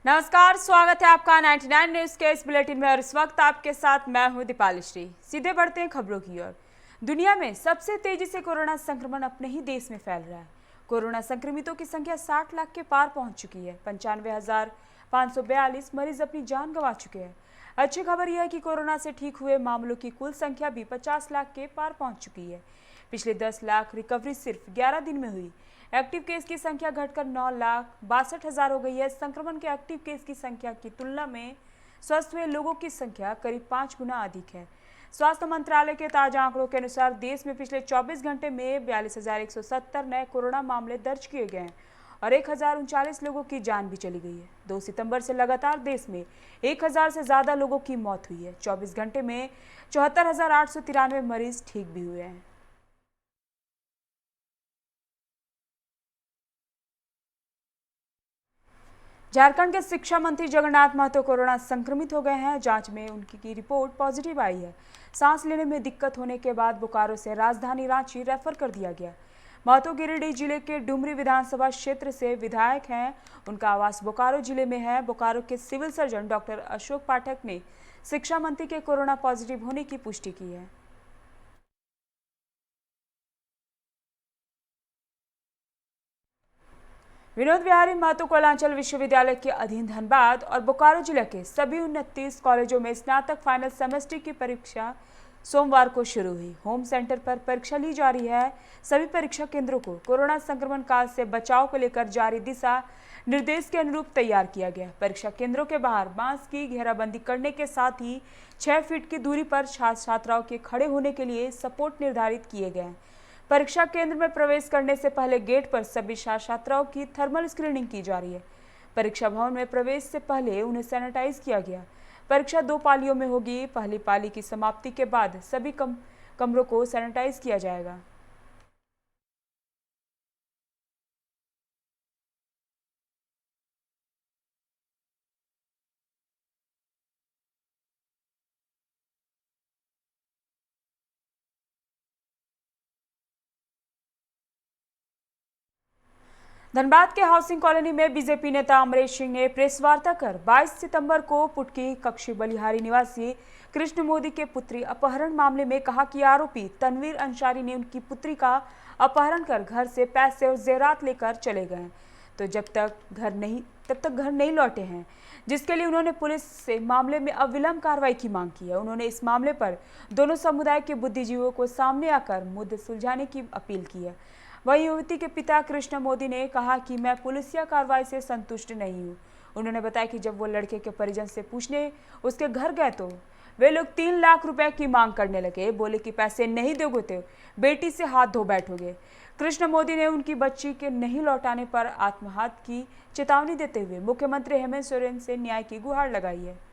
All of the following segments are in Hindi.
नमस्कार, स्वागत है आपका 99 न्यूज के इस बुलेटिन में और इस वक्त आपके साथ मैं हूं दीपाली श्री। सीधे बढ़ते हैं खबरों की ओर। दुनिया में सबसे तेजी से कोरोना संक्रमण अपने ही देश में फैल रहा है। कोरोना संक्रमितों की संख्या 60 लाख के पार पहुंच चुकी है। 95,542 मरीज अपनी जान गंवा चुके हैं। अच्छी खबर यह है कि कोरोना से ठीक हुए मामलों की कुल संख्या भी 50 लाख के पार पहुंच चुकी है। पिछले 10 लाख रिकवरी सिर्फ 11 दिन में हुई। एक्टिव केस की संख्या घटकर 9,62,000 हो गई है। संक्रमण के एक्टिव केस की संख्या की तुलना में स्वस्थ हुए लोगों की संख्या करीब 5 गुना अधिक है। स्वास्थ्य मंत्रालय के ताजा आंकड़ों के अनुसार देश में पिछले 24 घंटे में 42,170 नए कोरोना मामले दर्ज किए गए हैं और 1,039 लोगों की जान भी चली गई है। 2 सितंबर से लगातार देश में 1,000 से ज्यादा लोगों की मौत हुई है। 24 घंटे में 74,893 मरीज ठीक भी हुए हैं। झारखंड के शिक्षा मंत्री जगन्नाथ महतो कोरोना संक्रमित हो गए हैं। जांच में उनकी रिपोर्ट पॉजिटिव आई है। सांस लेने में दिक्कत होने के बाद बोकारो से राजधानी रांची रेफर कर दिया गया। महतो गिरिडीह जिले के डुमरी विधानसभा क्षेत्र से विधायक हैं। उनका आवास बोकारो जिले में है। बोकारो के सिविल सर्जन डॉक्टर अशोक पाठक ने शिक्षा मंत्री के कोरोना पॉजिटिव होने की पुष्टि की है। विनोद बिहारी महतो कोयलांचल विश्वविद्यालय के अधीन धनबाद और बोकारो जिले के सभी 29 कॉलेजों में स्नातक फाइनल सेमेस्टर की परीक्षा सोमवार को शुरू हुई। होम सेंटर पर परीक्षा ली जा रही है। सभी परीक्षा केंद्रों को कोरोना संक्रमण काल से बचाव को लेकर जारी दिशा निर्देश के अनुरूप तैयार किया गया। परीक्षा केंद्रों के बाहर बांस की घेराबंदी करने के साथ ही 6 फीट की दूरी पर छात्र छात्राओं के खड़े होने के लिए सपोर्ट निर्धारित किए गए हैं। परीक्षा केंद्र में प्रवेश करने से पहले गेट पर सभी छात्र छात्राओं की थर्मल स्क्रीनिंग की जा रही है। परीक्षा भवन में प्रवेश से पहले उन्हें सैनिटाइज किया गया। परीक्षा 2 पालियों में होगी। पहली पाली की समाप्ति के बाद सभी कमरों को सैनिटाइज किया जाएगा। धनबाद के हाउसिंग कॉलोनी में बीजेपी नेता अमरेश सिंह ने प्रेस वार्ता कर 22 सितंबर को पुटकी कक्षी बलिहारी निवासी कृष्ण मोदी के पुत्री अपहरण मामले में कहा कि आरोपी तनवीर अंसारी ने उनकी पुत्री का अपहरण कर घर से पैसे और जेवरात लेकर चले गए तो तब तक घर नहीं लौटे हैं, जिसके लिए उन्होंने पुलिस से मामले में अविलंब कार्रवाई की मांग की है। उन्होंने इस मामले पर दोनों समुदाय के बुद्धिजीवियों को सामने आकर मुद्दे सुलझाने की अपील की है। वहीं युवती के पिता कृष्ण मोदी ने कहा कि मैं पुलिसिया कार्रवाई से संतुष्ट नहीं हूं। उन्होंने बताया कि जब वो लड़के के परिजन से पूछने उसके घर गए तो वे लोग 3 लाख रुपए की मांग करने लगे। बोले कि पैसे नहीं दोगे तो बेटी से हाथ धो बैठोगे। कृष्ण मोदी ने उनकी बच्ची के नहीं लौटाने पर आत्मघात की चेतावनी देते हुए मुख्यमंत्री हेमंत सोरेन से न्याय की गुहार लगाई है।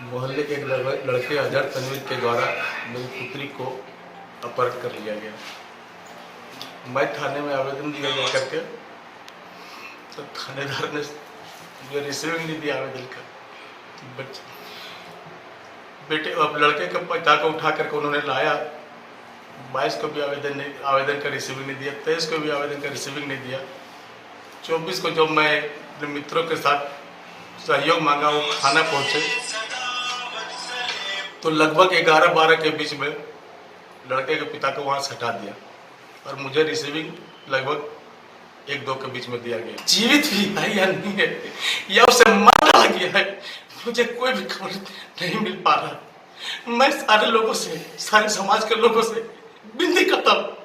मोहल्ले के एक लड़के अजहर तनवीर के द्वारा मेरी पुत्री को अपहरण कर लिया गया। मैं थाने में आवेदन दिया जा करके तो थानेदार ने मुझे रिसीविंग नहीं दिया आवेदन का। बेटे अब लड़के के पिता को उठा करके उन्होंने लाया। 22 को भी आवेदन का रिसीविंग नहीं दिया। 23 को भी आवेदन का रिसीविंग नहीं दिया। 24 को जब मैं अपने मित्रों के साथ सहयोग मांगा, वो थाना पहुंचे तो लगभग 11-12 के बीच में लड़के के पिता को वहां से हटा दिया और मुझे रिसीविंग लगभग 1-2 के बीच में दिया गया। जीवित भी है या नहीं है या उसे मार डाला गया है, मुझे कोई भी खबर नहीं मिल पा रहा। मैं सारे लोगों से, सारे समाज के लोगों से विनती करता हूँ।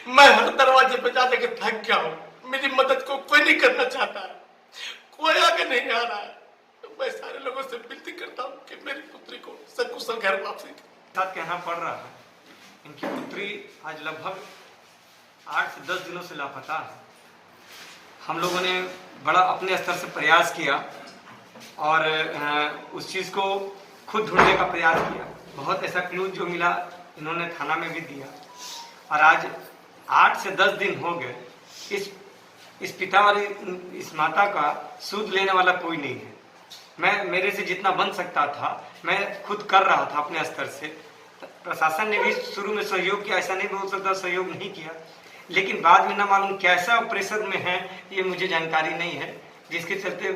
मैं हर दरवाजे पे जाने के थक गया हूँ। मेरी मदद को कोई नहीं करना चाहता, कोई आगे नहीं आ रहा है। मैं सारे लोगों से विनती करता हूँ कि मेरी पुत्री को सकुशल घर वापसी साथ कहना पड़ रहा है। इनकी पुत्री आज लगभग 8 से 10 दिनों से लापता है। हम लोगों ने बड़ा अपने स्तर से प्रयास किया और उस चीज़ को खुद ढूंढने का प्रयास किया। बहुत ऐसा क्लू जो मिला इन्होंने थाना में भी दिया और आज 8 से 10 दिन हो गए। इस पिता और इस माता का सूद लेने वाला कोई नहीं है। मेरे से जितना बन सकता था मैं खुद कर रहा था अपने स्तर से। प्रशासन ने भी शुरू में सहयोग किया, ऐसा नहीं बोल सकता सहयोग नहीं किया, लेकिन बाद में ना मालूम कैसा प्रेशर में है ये मुझे जानकारी नहीं है, जिसके चलते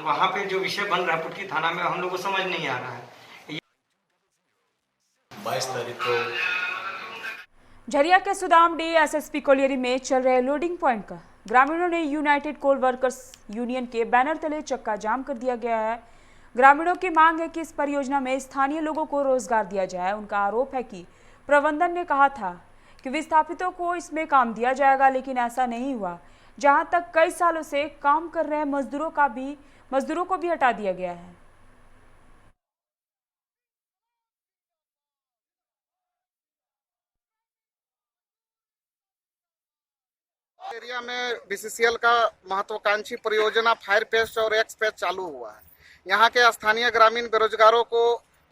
वहाँ पे जो विषय बन रहा है पुटकी थाना में हम लोग को समझ नहीं आ रहा है। 22 तारीख को झरिया के सुदामडी एसएसपी कोलियरी में चल रहे लोडिंग पॉइंट का ग्रामीणों ने यूनाइटेड कोल वर्कर्स यूनियन के बैनर तले चक्का जाम कर दिया गया है। ग्रामीणों की मांग है कि इस परियोजना में स्थानीय लोगों को रोजगार दिया जाए। उनका आरोप है कि प्रबंधन ने कहा था कि विस्थापितों को इसमें काम दिया जाएगा, लेकिन ऐसा नहीं हुआ। जहां तक कई सालों से काम कर रहे मजदूरों को भी हटा दिया गया है। एरिया में बीसीसीएल का महत्वाकांक्षी परियोजना फायर पेस्ट और एक्स पेस्ट चालू हुआ है। यहाँ के स्थानीय ग्रामीण बेरोजगारों को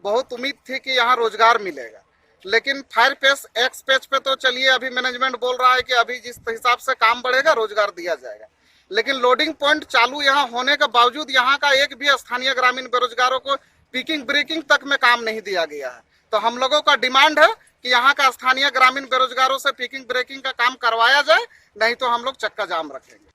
बहुत उम्मीद थी कि यहाँ रोजगार मिलेगा, लेकिन फायर पेस्ट एक्स पेस्ट पे तो चलिए अभी मैनेजमेंट बोल रहा है कि अभी जिस हिसाब से काम बढ़ेगा रोजगार दिया जाएगा, लेकिन लोडिंग पॉइंट चालू यहाँ होने के बावजूद यहाँ का एक भी स्थानीय ग्रामीण बेरोजगारों को पिकिंग ब्रेकिंग तक में काम नहीं दिया गया है। तो हम लोगों का डिमांड है कि यहाँ का स्थानीय ग्रामीण बेरोजगारों से पिकिंग ब्रेकिंग का काम करवाया जाए, नहीं तो हम लोग चक्का जाम रखेंगे।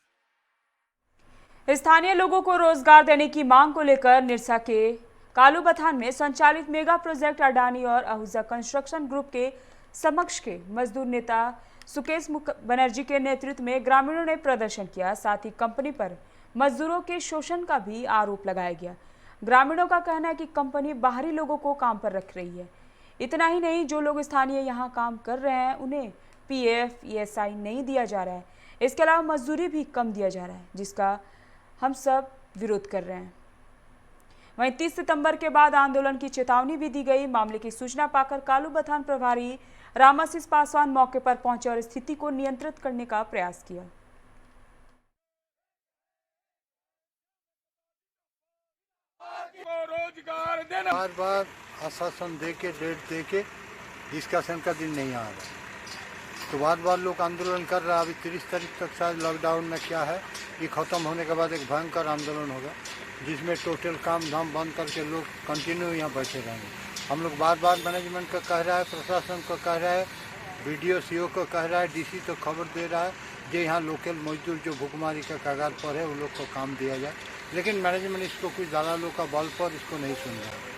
स्थानीय लोगों को रोजगार देने की मांग को लेकर निरसा के कालूबथान में संचालित मेगा प्रोजेक्ट अडानी और आहूजा कंस्ट्रक्शन ग्रुप के समक्ष के मजदूर नेता सुकेश बनर्जी के नेतृत्व में ग्रामीणों ने प्रदर्शन किया। साथ ही कंपनी पर मजदूरों के शोषण का भी आरोप लगाया गया। ग्रामीणों का कहना है कि कंपनी बाहरी लोगों को काम पर रख रही है। इतना ही नहीं, जो लोग स्थानीय यहाँ काम कर रहे हैं उन्हें पीएफ ईएसआई नहीं दिया जा रहा है। इसके अलावा मजदूरी भी कम दिया जा रहा है, जिसका हम सब विरोध कर रहे हैं। वहीं 30 सितंबर के बाद आंदोलन की चेतावनी भी दी गई। मामले की सूचना पाकर कालूबथान प्रभारी रामाशीष पासवान मौके पर पहुंचे और स्थिति को नियंत्रित करने का प्रयास किया। बार बार आश्वासन दे के डेट दे के डिस्कशन का दिन नहीं आ रहा, तो बार लोग आंदोलन कर रहा है। अभी 30 तारीख तक शायद लॉकडाउन में क्या है, ये खत्म होने के बाद एक भयंकर आंदोलन होगा, जिसमें टोटल काम धाम बंद करके लोग कंटिन्यू यहाँ बैठे रहेंगे। हम लोग बार मैनेजमेंट का कह रहा है, प्रशासन को कह रहा है, बीडीओ सीओ को कह रहा है, डीसी तो खबर दे रहा है जो यहाँ लोकल मजदूर जो भुखमरी का कगार पर है उन लोग को काम दिया जाए, लेकिन मैनेजमेंट इसको कुछ ज़्यादा लोग का बल पर इसको नहीं सुन रहा है।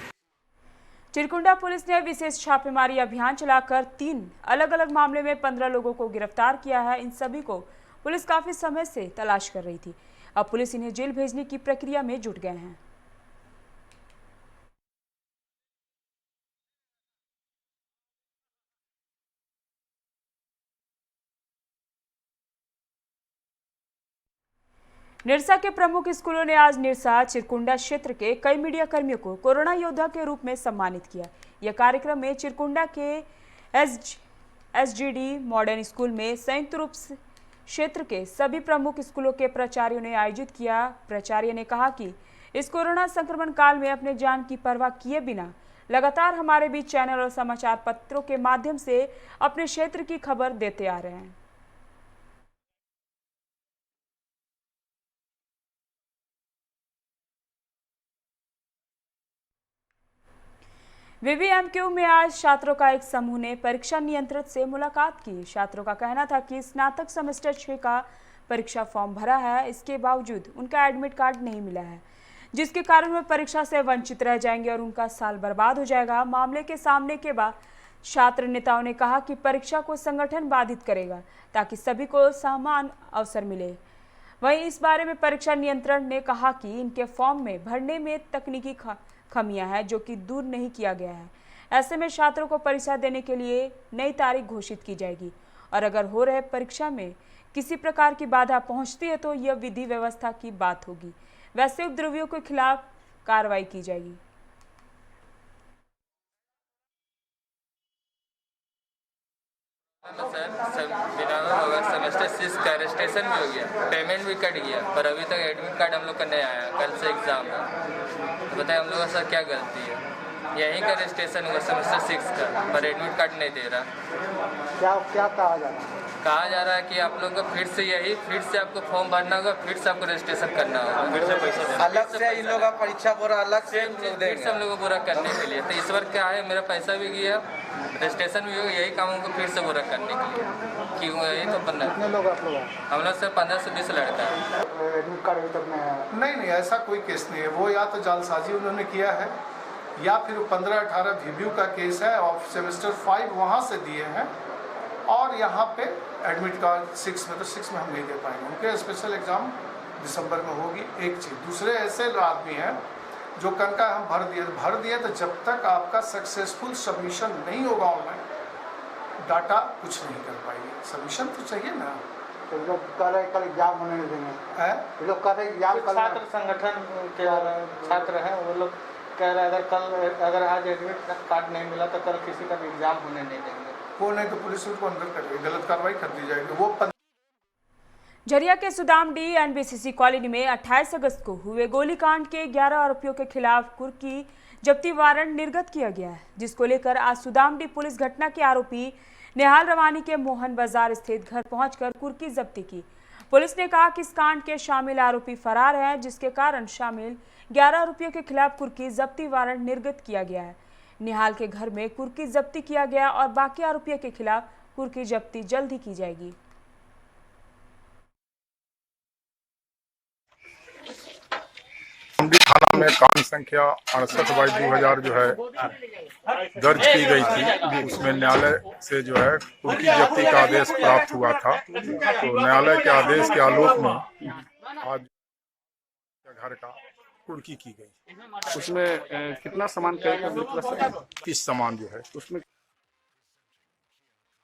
चिरकुंडा पुलिस ने विशेष छापेमारी अभियान चलाकर 3 अलग-अलग मामले में 15 लोगों को गिरफ्तार किया है। इन सभी को पुलिस काफी समय से तलाश कर रही थी। अब पुलिस इन्हें जेल भेजने की प्रक्रिया में जुट गए हैं। निरसा के प्रमुख स्कूलों ने आज निरसा चिरकुंडा क्षेत्र के कई मीडिया कर्मियों को कोरोना योद्धा के रूप में सम्मानित किया। यह कार्यक्रम में चिरकुंडा के एसजीडी मॉडर्न स्कूल में संयुक्त रूप से क्षेत्र के सभी प्रमुख स्कूलों के प्राचार्यों ने आयोजित किया। प्राचार्य ने कहा कि इस कोरोना संक्रमण काल में अपने जान की परवाह किए बिना लगातार हमारे बीच चैनल और समाचार पत्रों के माध्यम से अपने क्षेत्र की खबर देते आ रहे हैं। वीवीएमक्यू में आज छात्रों का एक समूह ने परीक्षा नियंत्रक से मुलाकात की। छात्रों का कहना था कि स्नातक सेमेस्टर 6 का परीक्षा फॉर्म भरा है, इसके बावजूद उनका एडमिट कार्ड नहीं मिला है, जिसके कारण वे परीक्षा से वंचित रह जाएंगे और उनका साल बर्बाद हो जाएगा। मामले के सामने के बाद छात्र नेताओं ने कहा कि परीक्षा को संगठन बाधित करेगा ताकि सभी को समान अवसर मिले। वहीं इस बारे में परीक्षा नियंत्रण ने कहा कि इनके फॉर्म में भरने में तकनीकी खमियां हैं जो कि दूर नहीं किया गया है। ऐसे में छात्रों को परीक्षा देने के लिए नई तारीख घोषित की जाएगी और अगर हो रहे परीक्षा में किसी प्रकार की बाधा पहुंचती है तो यह विधि व्यवस्था की बात होगी। वैसे उपद्रवियों के खिलाफ कार्रवाई की जाएगी। सेमेस्टर 6 का रजिस्ट्रेशन भी हो गया, पेमेंट भी कट गया, पर अभी तक एडमिट कार्ड हम लोग का नहीं आया। कल से एग्ज़ाम है, तो बताए हम लोग का सर क्या गलती है। यहीं का रजिस्ट्रेशन हुआ सेमेस्टर 6 का, पर एडमिट कार्ड नहीं दे रहा। क्या क्या कहा जा रहा है? कहा जा रहा है कि आप लोग को फिर से आपको फॉर्म भरना होगा, फिर से आपको रजिस्ट्रेशन करना होगा, फिर से पैसा देना, अलग से इन लोगों का परीक्षा पूरा अलग से फिर से हम लोग को पूरा करने के लिए। तो इस बार क्या है, मेरा पैसा भी गया, रजिस्ट्रेशन भी होगा, यही काम हमको फिर से पूरा करने के लिए। क्यों यही तो बनना कितने लोग आप लोग हैं? हम लोग से 15 से 20 लड़का है। एडमिट कार्ड अभी तक नहीं आया? नहीं, ऐसा कोई केस नहीं है। वो या तो जालसाजी उन्होंने किया है या फिर 15-18 VBU का केस है और सेमेस्टर 5 वहाँ से दिए हैं और यहाँ पे एडमिट कार्ड 6 में, तो 6 में हम नहीं दे पाएंगे। उनके स्पेशल एग्ज़ाम दिसंबर में होगी। एक चीज़, दूसरे ऐसे आदमी हैं जो कल का हम भर दिए तो जब तक आपका सक्सेसफुल सबमिशन नहीं होगा ऑनलाइन, डाटा कुछ नहीं कर पाएंगे। सबमिशन तो चाहिए ना। तो लोग कह रहे कल एग्जाम होने नहीं देंगे है लोग कह रहे एग्जाम कल। छात्र संगठन के छात्र हैं, वो लोग कह रहे अगर आज एडमिट कार्ड नहीं मिला तो कल किसी का भी एग्जाम होने नहीं देंगे। वो नहीं तो पुलिस उनको अंदर करेगी, गलत कार्रवाई कर दी जाएगी। वो झरिया के सुदामडी एनबीसीसी कॉलोनी में 28 अगस्त को हुए गोलीकांड के 11 आरोपियों के खिलाफ कुर्की जब्ती वारंट निर्गत किया गया है, जिसको लेकर आज सुदामडी पुलिस घटना के आरोपी निहाल रवानी के मोहन बाजार स्थित घर पहुंचकर कुर्की जब्ती की। पुलिस ने कहा कि इस कांड के शामिल आरोपी फरार हैं, जिसके कारण शामिल 11 आरोपियों के खिलाफ कुर्की जब्ती वारंट निर्गत किया गया है। निहाल के घर में कुर्की जब्ती किया गया और बाकी आरोपियों के खिलाफ कुर्की जब्ती जल्द ही की जाएगी। थाना में कांड संख्या 68/2000 जो है दर्ज की गई थी, उसमें न्यायालय से जो है कुर्की जब्ती का आदेश प्राप्त हुआ था। तो न्यायालय के आदेश के आलोक में आज घर का कुर्की की गई। उसमें कितना सामान करेगा? 30 सामान जो है उसमें।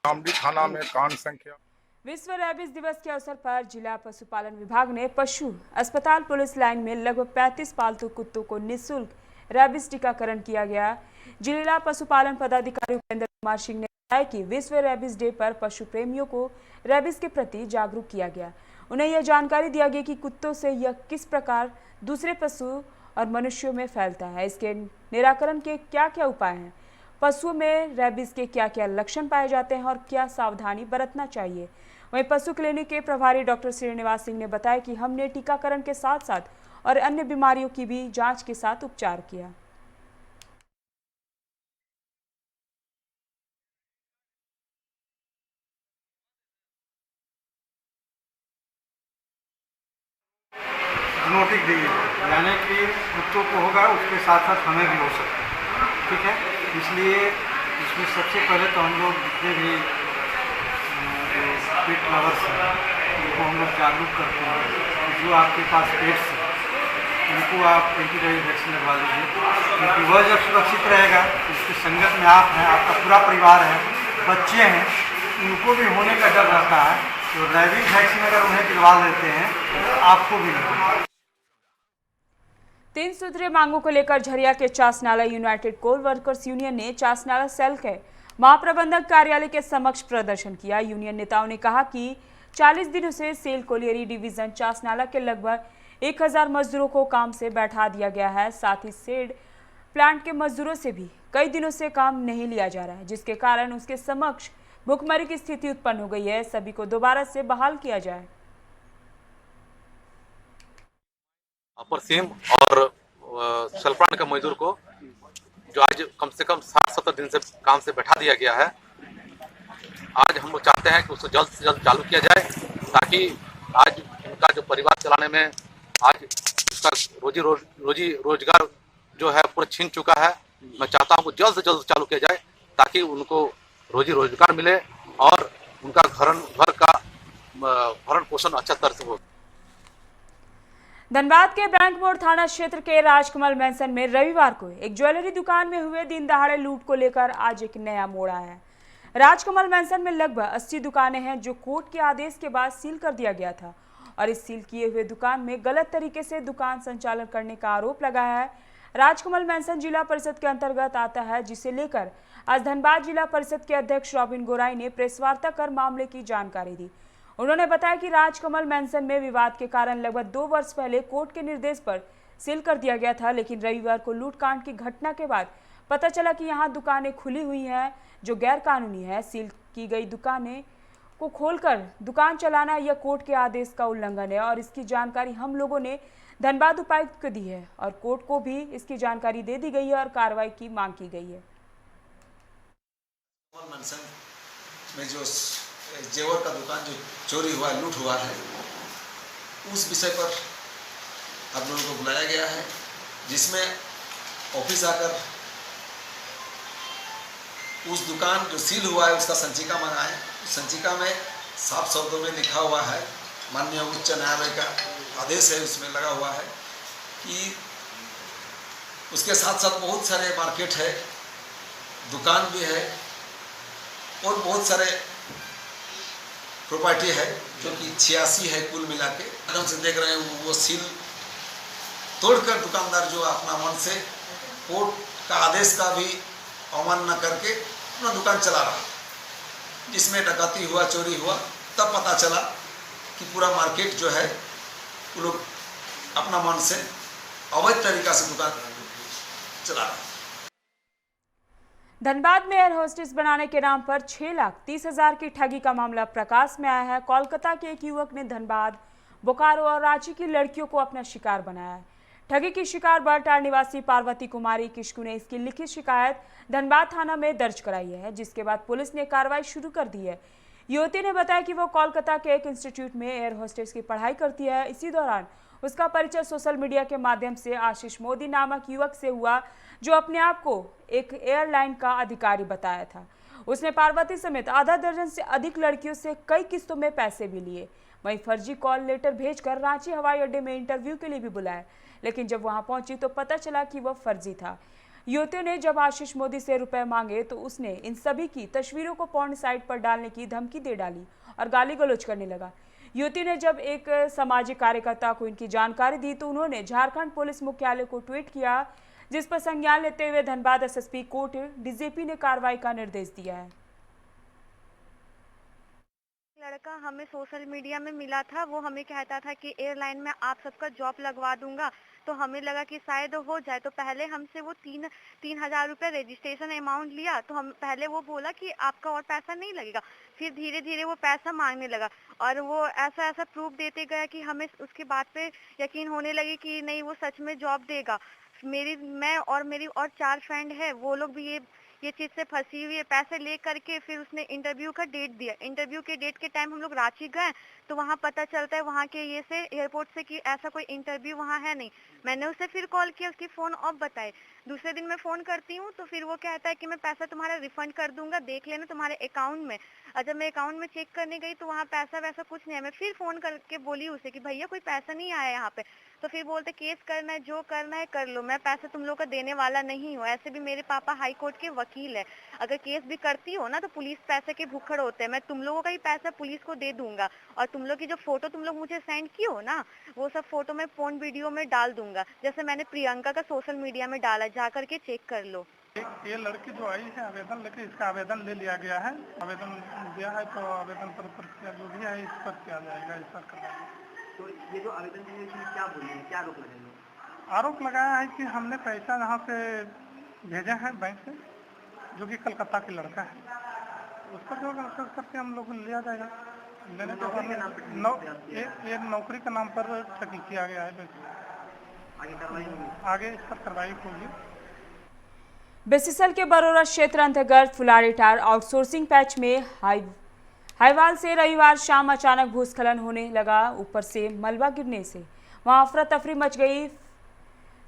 शामली थाना में कांड संख्या। विश्व रेबीज दिवस के अवसर पर जिला पशुपालन विभाग ने पशु अस्पताल पुलिस लाइन में लगभग 35 पालतू कुत्तों को निःशुल्क रेबीज टीकाकरण किया गया। जिला पशुपालन पदाधिकारी उपेंद्र कुमार सिंह ने बताया कि विश्व रेबीज डे पर पशु प्रेमियों को रेबीज के प्रति जागरूक किया गया। उन्हें यह जानकारी दिया गई कि कुत्तों से यह किस प्रकार दूसरे पशु और मनुष्यों में फैलता है, इसके निराकरण के क्या क्या उपाय हैं, पशुओं में रेबीज के क्या क्या लक्षण पाए जाते हैं और क्या सावधानी बरतना चाहिए। वहीं पशु क्लिनिक के प्रभारी डॉक्टर श्रीनिवास सिंह ने बताया कि हमने टीकाकरण के साथ साथ और अन्य बीमारियों की भी जांच के साथ उपचार किया। नोटिस दी यानी कि कुत्तों को होगा उसके साथ साथ हमें भी हो सकता है, ठीक है। इसलिए इसमें सबसे पहले तो हम लोग जितने भी पेट लवर्स हैं उनको हम लोग जागरूक करते हैं। जो आपके पास पेट्स हैं उनको आप एंटीरेबीज वैक्सीन लगवा लीजिए, क्योंकि वह जब सुरक्षित रहेगा, उसकी संगत में आप हैं, आपका पूरा परिवार है, बच्चे हैं, उनको भी होने का डर रहता है। तो रेबीज वैक्सीन अगर उन्हें दिलवा देते हैं तो आपको भी नहीं। 3 सूत्रीय मांगों को लेकर झरिया के चासनाला यूनाइटेड कोल वर्कर्स यूनियन ने चासनाला सेल के महाप्रबंधक कार्यालय के समक्ष प्रदर्शन किया। यूनियन नेताओं ने कहा कि 40 दिनों से सेल कोलियरी डिवीजन चासनाला के लगभग 1000 मजदूरों को काम से बैठा दिया गया है। साथ ही सेड प्लांट के मजदूरों से भी कई दिनों से काम नहीं लिया जा रहा है, जिसके कारण उसके समक्ष भुखमरी की स्थिति उत्पन्न हो गई है। सभी को दोबारा से बहाल किया जाए। अपर सीम और सल्फान के मजदूर को जो आज कम से कम 60-70 दिन से काम से बैठा दिया गया है, आज हम लोग चाहते हैं कि उसको जल्द से जल्द चालू किया जाए, ताकि आज उनका जो परिवार चलाने में आज उसका रोजी रोजगार जो है पूरा छीन चुका है। मैं चाहता हूँ कि जल्द से जल्द चालू किया जाए, ताकि उनको रोजी रोजगार मिले और उनका घर का भरण पोषण अच्छा तरह से हो। धनबाद के बैंक मोड़ थाना क्षेत्र के राजकमल मैंसन में रविवार को एक ज्वेलरी दुकान में हुए दिन दहाड़े लूट को लेकर आज एक नया मोड़ आया है। राजकमल मैंसन में लगभग 80 दुकानें हैं जो कोर्ट के आदेश के बाद सील कर दिया गया था और इस सील किए हुए दुकान में गलत तरीके से दुकान संचालन करने का आरोप लगाया है। राजकमल मैंसन जिला परिषद के अंतर्गत आता है, जिसे लेकर आज धनबाद जिला परिषद के अध्यक्ष रॉबिन गोराई ने प्रेस वार्ता कर मामले की जानकारी दी। उन्होंने बताया कि राजकमल मैंसन में विवाद के कारण लगभग 2 वर्ष पहले कोर्ट के निर्देश पर सील कर दिया गया था, लेकिन रविवार को लूटकांड की घटना के बाद पता चला कि यहां दुकानें खुली हुई हैं जो गैर कानूनी है। सील की गई दुकानें को खोलकर दुकान चलाना यह कोर्ट के आदेश का उल्लंघन है और इसकी जानकारी हम लोगों ने धनबाद उपायुक्त को दी है और कोर्ट को भी इसकी जानकारी दे दी गई है और कार्रवाई की मांग की गई है। में जो जेवर का दुकान जो चोरी हुआ, लूट हुआ है, उस विषय पर आप लोगों को बुलाया गया है, जिसमें ऑफिस आकर उस दुकान जो सील हुआ है उसका संचिका मंगाए। उस संचिका में साफ शब्दों में लिखा हुआ है, माननीय उच्च न्यायालय का आदेश है, उसमें लगा हुआ है कि उसके साथ साथ बहुत सारे मार्केट है, दुकान भी है और बहुत सारे प्रॉपर्टी है जो कि 86 है कुल मिला के। एकदम से देख रहे हैं वो सील तोड़कर दुकानदार जो अपना मन से कोर्ट का आदेश का भी अवमानना करके अपना दुकान चला रहा, जिसमें डकैती हुआ, चोरी हुआ। तब पता चला कि पूरा मार्केट जो है वो लोग अपना मन से अवैध तरीका से दुकान चला रहा। धनबाद में एयर होस्टेस बनाने के नाम पर 6,30,000 की ठगी का मामला प्रकाश में आया है। कोलकाता के एक युवक ने धनबाद, बोकारो और रांची की लड़कियों को अपना शिकार बनाया है। ठगी की शिकार बड़टार निवासी पार्वती कुमारी किशकू ने इसकी लिखित शिकायत धनबाद थाना में दर्ज कराई है, जिसके बाद पुलिस ने कार्रवाई शुरू कर दी है। युवती ने बताया कि वो कोलकाता के एक इंस्टीट्यूट में एयर होस्टेस की पढ़ाई करती है। इसी दौरान उसका परिचय सोशल मीडिया के माध्यम से आशीष मोदी नामक युवक से हुआ, जो अपने आप को एक एयरलाइन का अधिकारी बताया था। उसने पार्वती समेत आधा दर्जन से अधिक लड़कियों से कई किस्तों में पैसे भी लिए। वहीं फर्जी कॉल लेटर भेजकर रांची हवाई अड्डे में इंटरव्यू के लिए भी बुलाया, लेकिन जब वहां पहुंची तो पता चला कि वह फर्जी था। युवतियों ने जब आशीष मोदी से रुपए मांगे तो उसने इन सभी की तस्वीरों को पॉर्न साइट पर डालने की धमकी दे डाली और गाली गलौज करने लगा। युवती ने जब एक सामाजिक कार्यकर्ता को इनकी जानकारी दी तो उन्होंने झारखंड पुलिस मुख्यालय को ट्वीट किया, जिस पर संज्ञान लेते हुए धनबाद एसएसपी कोर्ट डीजीपी ने कार्रवाई का निर्देश दिया है। लड़का हमें सोशल मीडिया में मिला था, वो हमें कहता था कि एयरलाइन में आप सबका जॉब लगवा दूंगा, तो हमें लगा कि शायद हो जाए। तो पहले हमसे वो 3,000 रुपये रजिस्ट्रेशन अमाउंट लिया। तो हम पहले वो बोला कि आपका और पैसा नहीं लगेगा, फिर धीरे धीरे वो पैसा मांगने लगा और वो ऐसा प्रूफ देते गया कि हमें उसकी बात पे यकीन होने लगी कि नहीं वो सच में जॉब देगा। मैं और मेरी और 4 फ्रेंड है, वो लोग भी ये चीज़ से फंसी हुई है। पैसे ले करके फिर उसने इंटरव्यू का डेट दिया। इंटरव्यू के डेट के टाइम हम लोग रांची गए तो वहाँ पता चलता है वहाँ के ये से एयरपोर्ट से कि ऐसा कोई इंटरव्यू वहाँ है नहीं। मैंने उसे फिर कॉल किया, उसकी फ़ोन ऑफ बताए। दूसरे दिन मैं फ़ोन करती हूँ तो फिर वो कहता है कि मैं पैसा तुम्हारा रिफंड कर दूंगा, देख लेना तुम्हारे अकाउंट में। और जब मैं अकाउंट में चेक करने गई तो वहाँ पैसा वैसा कुछ नहीं है। मैं फिर फ़ोन करके बोली उसे कि भैया कोई पैसा नहीं आया यहाँ पे। तो फिर बोलते केस करना है, जो करना है कर लो, मैं पैसा तुम लोग का देने वाला नहीं हूँ। ऐसे भी मेरे पापा हाई कोर्ट के वकील है, अगर केस भी करती हो ना तो पुलिस पैसे के भूखड़ होते हैं। मैं तुम लोगों का ही पैसा पुलिस को दे दूंगा और तुम लोग की जो फोटो तुम लोग मुझे सेंड किए हो ना, वो सब फोटो मैं फोन वीडियो में डाल दूंगा, जैसे मैंने प्रियंका का सोशल मीडिया में डाला, जा करके चेक कर लो। ये लड़की जो आई है आवेदन लेके, इसका आवेदन ले लिया गया है। आवेदन दिया है तो आवेदन पर प्रक्रिया जो भी है इस पर किया जाएगा, इस पर करवाएंगे। तो ये जो आवेदन है इसमें क्या बोल रहे हैं, क्या आरोप लगाए? आरोप लगाया है कि हमने पैसा यहाँ से भेजा है बैंक से, जो कि कलकत्ता के लड़का है, उस पर जो करके हम लोग लिया जाएगा। लेने के बाद ये नौकरी के नाम पर ठगी किया गया है। आगे इस पर कार्रवाई होगी। बेसिसल के बरोरा क्षेत्र अंतर्गत फुलारीटार आउटसोर्सिंग पैच में हाईवाल से रविवार शाम अचानक भूस्खलन होने लगा। ऊपर से मलबा गिरने से वहां अफरा तफरी मच गई।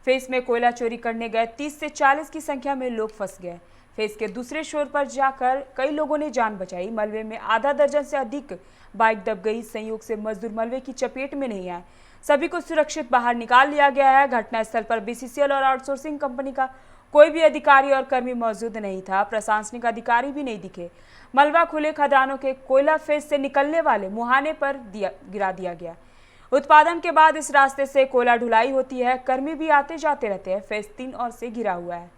फेस में कोयला चोरी करने गए 30 से 40 की संख्या में लोग फंस गए। फेस के दूसरे छोर पर जाकर कई लोगों ने जान बचाई। मलबे में आधा दर्जन से अधिक बाइक दब गई। संयोग से मजदूर मलबे की चपेट में नहीं आए, सभी को सुरक्षित बाहर निकाल लिया गया है। घटनास्थल पर बीसीसीएल और आउटसोर्सिंग कंपनी का कोई भी अधिकारी और कर्मी मौजूद नहीं था। प्रशासनिक अधिकारी भी नहीं दिखे। मलबा खुले खदानों के कोयला फेस से निकलने वाले मुहाने पर गिरा दिया गया। उत्पादन के बाद इस रास्ते से कोयला ढुलाई होती है। कर्मी भी आते जाते रहते हैं। फेस 3 ओर से घिरा हुआ है।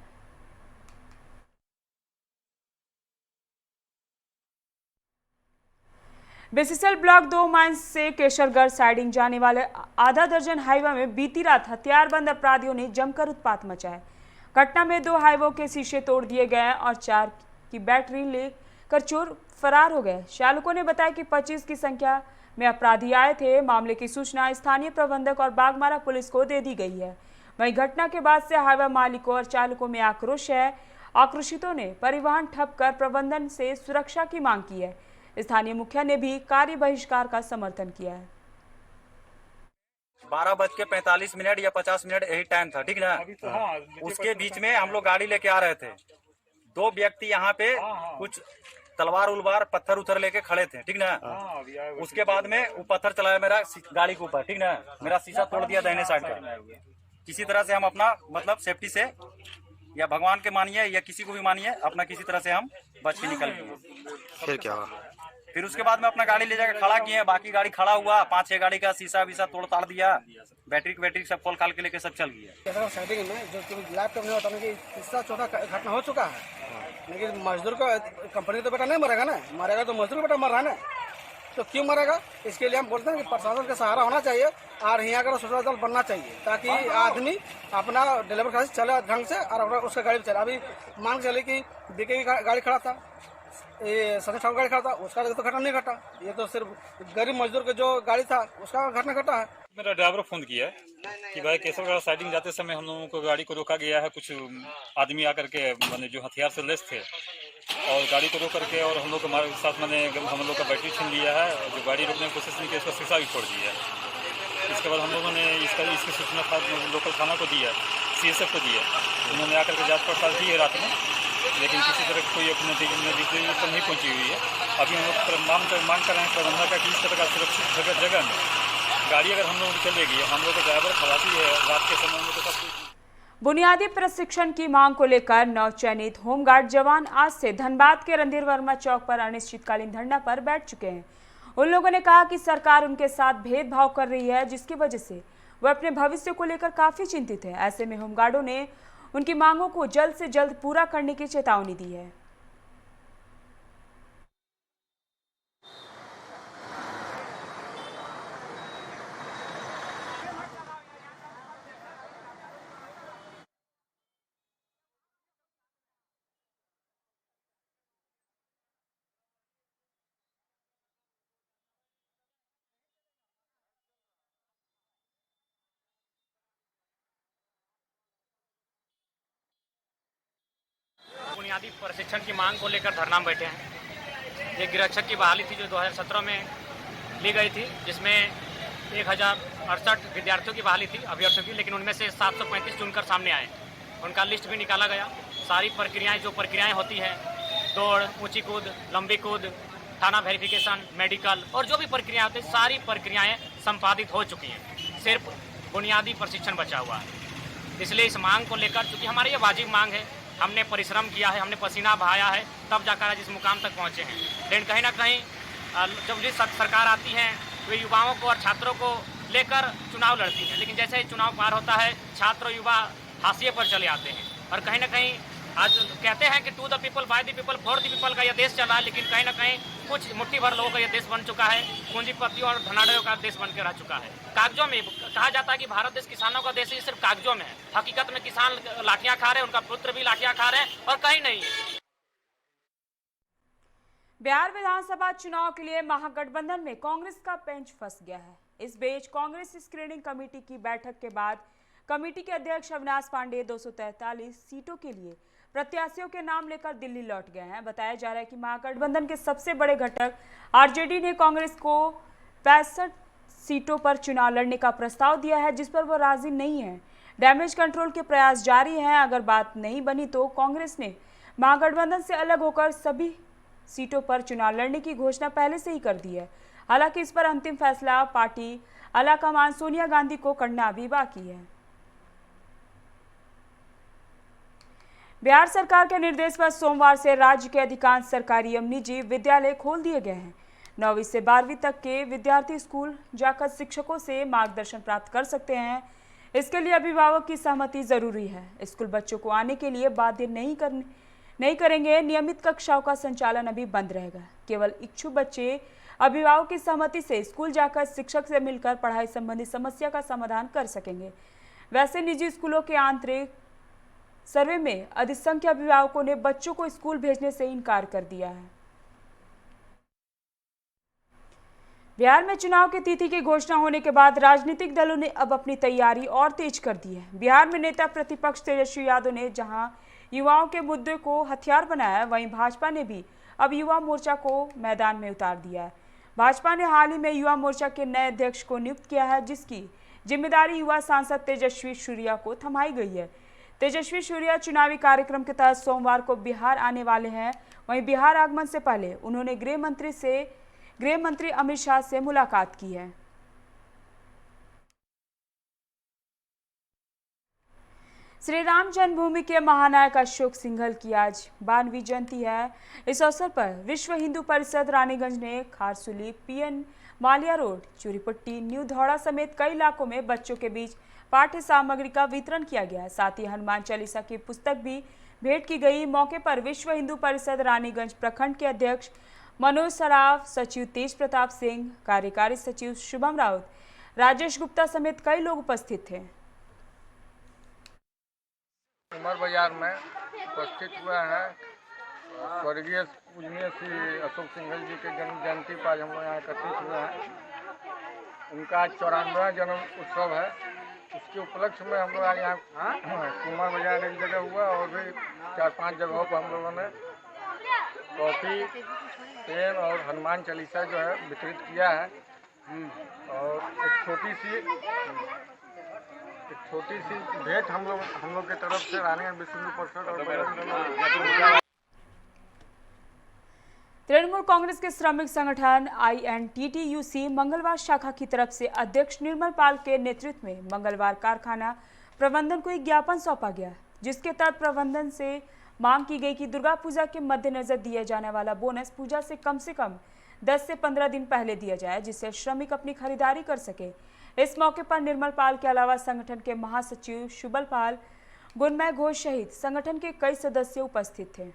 बेसिसल ब्लॉक 2 माइंस से केशरगढ़ साइडिंग जाने वाले आधा दर्जन हाईवे में बीती रात हथियारबंद अपराधियों ने जमकर उत्पात मचाया। घटना में 2 हाईवों के शीशे तोड़ दिए गए और 4 की बैटरी लेकर चोर फरार हो गए। चालकों ने बताया कि 25 की संख्या में अपराधी आए थे। मामले की सूचना स्थानीय प्रबंधक और बागमारा पुलिस को दे दी गई है। वहीं घटना के बाद से हाईवे मालिकों और चालकों में आक्रोश है। आक्रोशितों ने परिवहन ठप कर प्रबंधन से सुरक्षा की मांग की है। स्थानीय मुखिया ने भी कार्य बहिष्कार का समर्थन किया है। 12:45 या 50 मिनट यही टाइम था, ठीक ना। उसके बीच में हम लोग गाड़ी लेके आ रहे थे। 2 व्यक्ति यहाँ पे कुछ तलवार उलवार पत्थर उथर लेके खड़े थे, ठीक ना। उसके बाद में वो पत्थर चलाया मेरा गाड़ी के ऊपर, ठीक ना। मेरा शीशा तोड़ दिया दाहिने साइड का। किसी तरह से हम अपना मतलब सेफ्टी से, या भगवान के मानिए या किसी को भी मानिए, अपना किसी तरह से हम बच के निकल गए। फिर क्या हुआ? फिर उसके बाद में अपना गाड़ी ले जाकर खड़ा किए। बाकी गाड़ी खड़ा हुआ, 5-6 गाड़ी का शीशा वीसा तोड़ ताड़ दिया, बैटरी सब खोल खाल के लेके सब चल गया। सेटिंग में जो लैपटॉप में होता है कि इसका छोटा घटना हो चुका है, लेकिन मजदूर का कंपनी तो बेटा नहीं मरेगा ना, मरेगा तो मजदूर बेटा मर रहा है ना, तो क्यों मरेगा? इसके लिए हम बोलते हैं कि प्रशासन का सहारा होना चाहिए और यहाँ का सुरक्षा दल बनना चाहिए, ताकि आदमी अपना डिलीवर कर चले ढंग से और उसका गाड़ी चले। अभी मान चले कि बीके की गाड़ी खड़ा था, ये संजय ठाकुर गाड़ी खड़ा था, उसका तो घटना नहीं घटा। ये तो सिर्फ गरीब मजदूर का जो गाड़ी था उसका घटना घटा है। मेरा ड्राइवर फोन किया कि भाई केशवगढ़ साइडिंग जाते समय हम लोगों को गाड़ी को रोका गया है। कुछ आदमी आकर के मैंने जो हथियार से लेस थे और गाड़ी को रोक करके और हम लोग के हमारे साथ मैंने हम लोग का बैटरी छीन लिया है। जो गाड़ी रोकने की कोशिश नहीं की, उसका शीशा भी फोड़ दिया है। इसके बाद हम लोगों ने इसकी सूचना लोकल थाना को दिया, CSF को दिया। उन्होंने आकर के जाँच पड़ताल की है रात में, लेकिन किसी तरह कोई अपने नतीजे पर नहीं पहुँची हुई है। अभी हम लोग मांग कर रहे हैं प्रबंधक का कि इस तरह का सुरक्षित जगह में गाड़ी अगर हम लोग चलेगी, हम लोग का ड्राइवर खलासी है रात के समय में, तो सब कुछ। बुनियादी प्रशिक्षण की मांग को लेकर नवचयनित होमगार्ड जवान आज से धनबाद के रणधीर वर्मा चौक पर अनिश्चितकालीन धरना पर बैठ चुके हैं। उन लोगों ने कहा कि सरकार उनके साथ भेदभाव कर रही है, जिसकी वजह से वह अपने भविष्य को लेकर काफी चिंतित है। ऐसे में होमगार्डों ने उनकी मांगों को जल्द से जल्द पूरा करने की चेतावनी दी है। बुनियादी प्रशिक्षण की मांग को लेकर धरना में बैठे हैं। एक गिरक्षक की बहाली थी जो 2017 में ली गई थी, जिसमें 1068 विद्यार्थियों की बहाली थी, अभ्यर्थियों की, लेकिन उनमें से 735 चुनकर सामने आए। उनका लिस्ट भी निकाला गया। सारी प्रक्रियाएं होती हैं, दौड़, ऊंची कूद, लंबी कूद, थाना वेरिफिकेशन, मेडिकल और जो भी प्रक्रियाएं होती हैं, सारी प्रक्रियाएं संपादित हो चुकी हैं। सिर्फ बुनियादी प्रशिक्षण बचा हुआ है। इसलिए इस मांग को लेकर, चूँकि हमारी ये वाजिब मांग है, हमने परिश्रम किया है, हमने पसीना बहाया है, तब जाकर आज इस मुकाम तक पहुँचे हैं। लेकिन कहीं ना कहीं जब भी सरकार आती है वे युवाओं को और छात्रों को लेकर चुनाव लड़ती है, लेकिन जैसे ही चुनाव पार होता है छात्र युवा हाशिए पर चले आते हैं। और कहीं ना कहीं आज कहते हैं कि to the people, by the people, for the people का यह देश चल रहा है, लेकिन कहीं ना कहीं कुछ मुट्ठी भर लोगों का यह देश बन चुका है, पूंजीपतियों और धनाढ़यों का देश बन के रह चुका है। कागजों में कहा जाता है कि भारत देश किसानों का देश है, सिर्फ कागजों में है। हकीकत में किसान लाठियां खा रहे हैं, उनका पुत्र भी लाठियां खा रहे हैं और कहीं नहीं है। बिहार विधानसभा चुनाव के लिए महागठबंधन में कांग्रेस का पेंच फंस गया है। इस बीच कांग्रेस स्क्रीनिंग कमेटी की बैठक के बाद कमेटी के अध्यक्ष अविनाश पांडे 243 सीटों के लिए प्रत्याशियों के नाम लेकर दिल्ली लौट गए हैं। बताया जा रहा है कि महागठबंधन के सबसे बड़े घटक आरजेडी ने कांग्रेस को 65 सीटों पर चुनाव लड़ने का प्रस्ताव दिया है, जिस पर वो राजी नहीं है। डैमेज कंट्रोल के प्रयास जारी हैं। अगर बात नहीं बनी तो कांग्रेस ने महागठबंधन से अलग होकर सभी सीटों पर चुनाव लड़ने की घोषणा पहले से ही कर दी है। हालांकि इस पर अंतिम फैसला पार्टी आलाकमान सोनिया गांधी को करना अभी बाकी है। बिहार सरकार के निर्देश पर सोमवार से राज्य के अधिकांश सरकारी एवं निजी विद्यालय खोल दिए गए हैं। 9वीं से 12वीं तक के विद्यार्थी स्कूल जाकर शिक्षकों से मार्गदर्शन प्राप्त कर सकते हैं। इसके लिए अभिभावक की सहमति जरूरी है। स्कूल बच्चों को आने के लिए बाध्य नहीं करेंगे। नियमित कक्षाओं का संचालन अभी बंद रहेगा। केवल इच्छुक बच्चे अभिभावक की सहमति से स्कूल जाकर शिक्षक से मिलकर पढ़ाई संबंधी समस्या का समाधान कर सकेंगे। वैसे निजी स्कूलों के आंतरिक सर्वे में अधिक संख्या अभिभावकों ने बच्चों को स्कूल भेजने से इनकार कर दिया है। बिहार में चुनाव की तिथि की घोषणा होने के बाद राजनीतिक दलों ने अब अपनी तैयारी और तेज कर दी है। बिहार में नेता प्रतिपक्ष तेजस्वी यादव ने जहां युवाओं के मुद्दे को हथियार बनाया है, वहीं भाजपा ने भी अब युवा मोर्चा को मैदान में उतार दिया है। भाजपा ने हाल ही में युवा मोर्चा के नए अध्यक्ष को नियुक्त किया है, जिसकी जिम्मेदारी युवा सांसद तेजस्वी सूर्या को थमाई गई है। तेजस्वी सूर्या चुनावी कार्यक्रम के तहत सोमवार को बिहार आने वाले हैं। वहीं बिहार आगमन से पहले उन्होंने गृह मंत्री अमित शाह से मुलाकात की है। श्री राम जन्मभूमि के महानायक अशोक सिंघल की आज 92वीं जयंती है। इस अवसर पर विश्व हिंदू परिषद रानीगंज ने खारसुली, पीएन मालिया रोड, चूरीपट्टी, न्यू धौड़ा समेत कई इलाकों में बच्चों के बीच पाठ्य सामग्री का वितरण किया गया। साथ ही हनुमान चालीसा की पुस्तक भी भेंट की गई। मौके पर विश्व हिंदू परिषद रानीगंज प्रखंड के अध्यक्ष मनोज सराफ, सचिव तेज प्रताप सिंह, कार्यकारी सचिव शुभम राउत, राजेश गुप्ता समेत कई लोग उपस्थित थे। उमर बाजार में उपस्थित हुआ है स्वर्गीय पूजनीय श्री अशोक सिंघल जी के जन्म जयंती पर आज हम लोग यहाँ एकत्रित हुए हैं। उनका आज 94वां जन्म उत्सव है। उसके उपलक्ष्य में हम लोग आज यहाँ उमर बाजार एक जगह हुआ और भी 4-5 जगहों पर हम लोगों ने कॉफी, पेन और हनुमान चालीसा जो है वितरित किया है। और एक छोटी सी भेंट हम लोग की तरफ से रानीगंज विश्व हिंदू परिषद और तृणमूल कांग्रेस के श्रमिक संगठन INTTUC मंगलवार शाखा की तरफ से अध्यक्ष निर्मल पाल के नेतृत्व में मंगलवार कारखाना प्रबंधन को एक ज्ञापन सौंपा गया, जिसके तहत प्रबंधन से मांग की गई कि दुर्गा पूजा के मद्देनजर दिया जाने वाला बोनस पूजा से कम 10 से 15 दिन पहले दिया जाए, जिससे श्रमिक अपनी खरीदारी कर सके। इस मौके पर निर्मल पाल के अलावा संगठन के महासचिव शुबल पाल, गुणमय घोष सहित संगठन के कई सदस्य उपस्थित थे।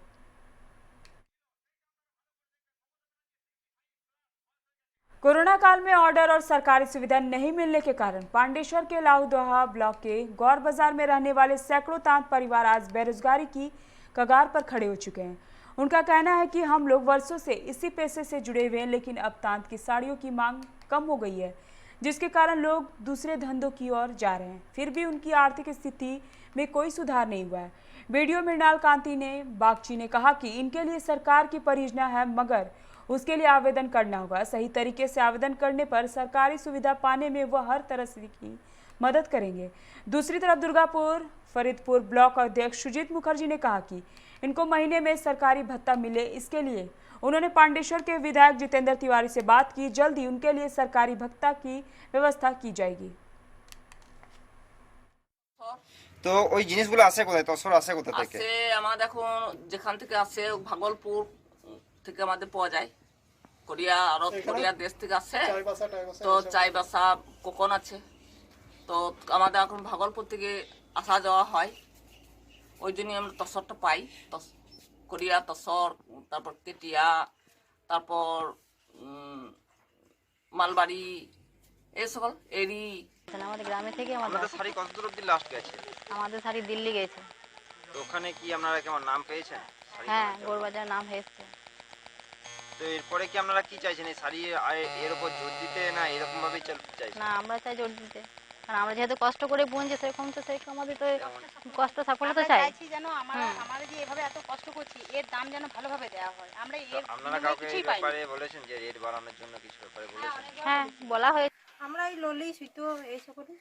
कोरोना काल में ऑर्डर और सरकारी सुविधा नहीं मिलने के कारण पांडेश्वर के लाहुदोहा ब्लॉक के गौर बाजार में रहने वाले सैकड़ों तांत परिवार आज बेरोजगारी की कगार पर खड़े हो चुके हैं। उनका कहना है कि हम लोग वर्षों से इसी पेशे से जुड़े हुए हैं, लेकिन अब तांत की साड़ियों की मांग कम हो गई है, जिसके कारण लोग दूसरे धंधों की ओर जा रहे हैं। फिर भी उनकी आर्थिक स्थिति में कोई सुधार नहीं हुआ है। वीडियो मृणाल कांति ने बागची ने कहा कि इनके लिए सरकार की परियोजना है, मगर उसके लिए आवेदन करना होगा। सही तरीके से आवेदन करने पर सरकारी सुविधा पाने में वह हर तरह से की मदद करेंगे। दूसरी तरफ दुर्गापुर फरीदपुर ब्लॉक अध्यक्ष सुजीत मुखर्जी ने कहा कि इनको महीने में सरकारी भत्ता मिले, इसके लिए उन्होंने पांडेश्वर के विधायक जितेंद्र तिवारी से बात की। जल्द ही उनके लिए सरकारी भत्ता की व्यवस्था की जाएगी। তো ওই জিনিসগুলো আসে কোথায়? তসর আসে কোথা থেকে? আসে আমাদের এখন যেখান থেকে আসে ভাগলপুর থেকে আমাদের পাওয়া যায়। কোরিয়া আরব কোরিয়া দেশ থেকে আসে, তো চাইবাসা কোকন আছে, তো আমাদের এখন ভাগলপুর থেকে আসা যাওয়া হয়। ওই জন্যই আমরা তসরটা পাই। কোরিয়া তসর, তারপর তেটিয়া, তারপর মালবাড়ি, এই সকল এরি। আমাদের গ্রামে থেকে আমাদের শাড়ি কত দূর অবধি লাস্ট গেছে? আমাদের শাড়ি দিল্লি গেছে। তো ওখানে কি আপনারা কেমন নাম পেয়েছেন? হ্যাঁ, গোরবাজার নাম হয়েছে। তো এরপরে কি আপনারা কি চাইছেন? এই শাড়ি এর উপর জোর দিতে না এরকম ভাবেই চলতে চাইছেন? না, আমরা চাই জোর দিতে, কারণ আমরা যেহেতু কষ্ট করে বুনছি সেরকম আমাদের তো কষ্ট সাফল্যতা চাই। যেন আমাদের যে এভাবে এত কষ্ট করছি এর দাম যেন ভালোভাবে দেওয়া হয়। আমরা আপনারা কাউকে এই ব্যাপারে বলেছেন যে রেট বাড়ানোর জন্য কিছু ব্যাপারে বলেছেন? হ্যাঁ, বলা হয়েছে। আমরা এই ললি সুতো এইসব করি।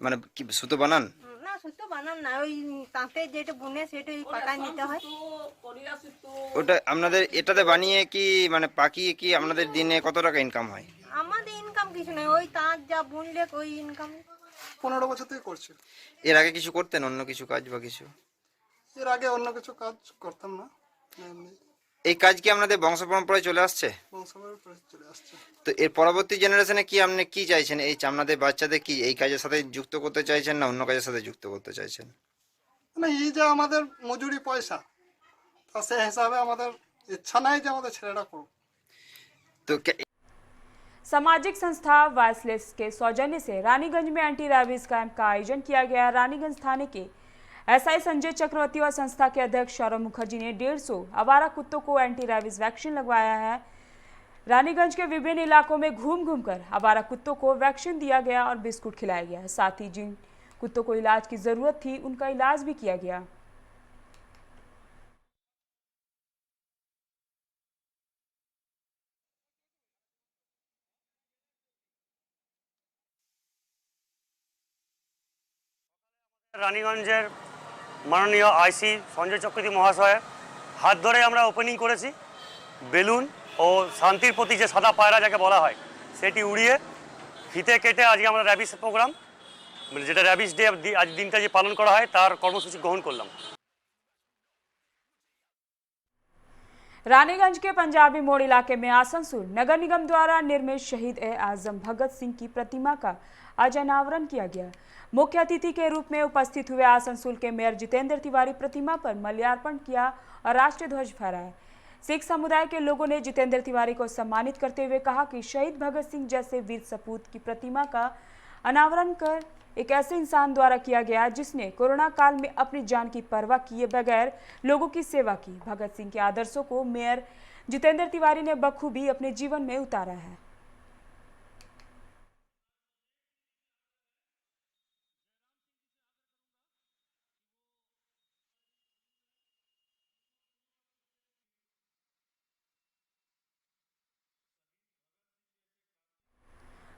মানে কি সুতো বানান? না, সুতো বানান না, ওই তাঁতে যেটা বুনে সেটা পাকায় নিতে হয়। ওটা আপনাদের এটাতে বানিয়ে কি মানে পাকিয়ে কি আপনাদের দিনে কত টাকা ইনকাম হয়? আমাদের ইনকাম কিছু নেই, ওই তাঁত যা বুনলে ওই ইনকাম। 15 বছর থেকে করছি। এর আগে কিছু করতেন অন্য কিছু কাজ বা কিছু? এর আগে অন্য কিছু কাজ করতাম না। এই কাজ কি আপনাদের বংশ পরম্পরায় চলে আসছে? বংশ পরম্পরায় চলে আসছে। তো এর পরবর্তী জেনারেশনে কি আপনি কি চাইছেন? এই আপনাদের বাচ্চাদের কি এই কাজের সাথে যুক্ত করতে চাইছেন না অন্য কাজের সাথে যুক্ত করতে চাইছেন? না, এই যে আমাদের মজুরি পয়সা, তা সেই হিসাবে আমাদের इच्छा नहीं कि हमारे छेड़ा को। तो सामाजिक संस्था वायसलेस के सौजन्य से रानीगंज में एंटी रैबीज कैंप का आयोजन किया गया। रानीगंज थाने के एसआई संजय चक्रवर्ती और संस्था के अध्यक्ष सौरभ मुखर्जी ने 150 आवारा कुत्तों को एंटी रैबीज वैक्सीन लगवाया है। रानीगंज के विभिन्न इलाकों में घूम घूमकर आवारा कुत्तों को वैक्सीन दिया गया और बिस्कुट खिलाया गया। साथ ही जिन कुत्तों को इलाज की जरूरत थी उनका इलाज भी किया गया। রানীগঞ্জের মাননীয় আইসি সঞ্জয় চক্রবর্তী মহাশয়ের হাত ধরে আমরা ওপেনিং করেছি। বেলুন ও শান্তির প্রতি যে সাদা পায়রা যাকে বলা হয় সেটি উড়িয়ে ফিতে কেটে আজকে আমরা র্যাবিস প্রোগ্রাম, যেটা র্যাবিস ডে আজ দিনটা যে পালন করা হয় তার কর্মসূচি গ্রহণ করলাম। रानीगंज के पंजाबी मोड़ इलाके में आसनसोल नगर निगम द्वारा निर्मित शहीद ए आजम भगत सिंह की प्रतिमा का आज अनावरण किया गया। मुख्य अतिथि के रूप में उपस्थित हुए आसनसोल के मेयर जितेंद्र तिवारी प्रतिमा पर माल्यार्पण किया और राष्ट्रीय ध्वज फहराया। सिख समुदाय के लोगों ने जितेंद्र तिवारी को सम्मानित करते हुए कहा कि शहीद भगत सिंह जैसे वीर सपूत की प्रतिमा का अनावरण कर एक ऐसे इंसान द्वारा किया गया जिसने कोरोना काल में अपनी जान की परवाह किए बगैर लोगों की सेवा की। भगत सिंह के आदर्शों को मेयर जितेंद्र तिवारी ने बखूबी अपने जीवन में उतारा है।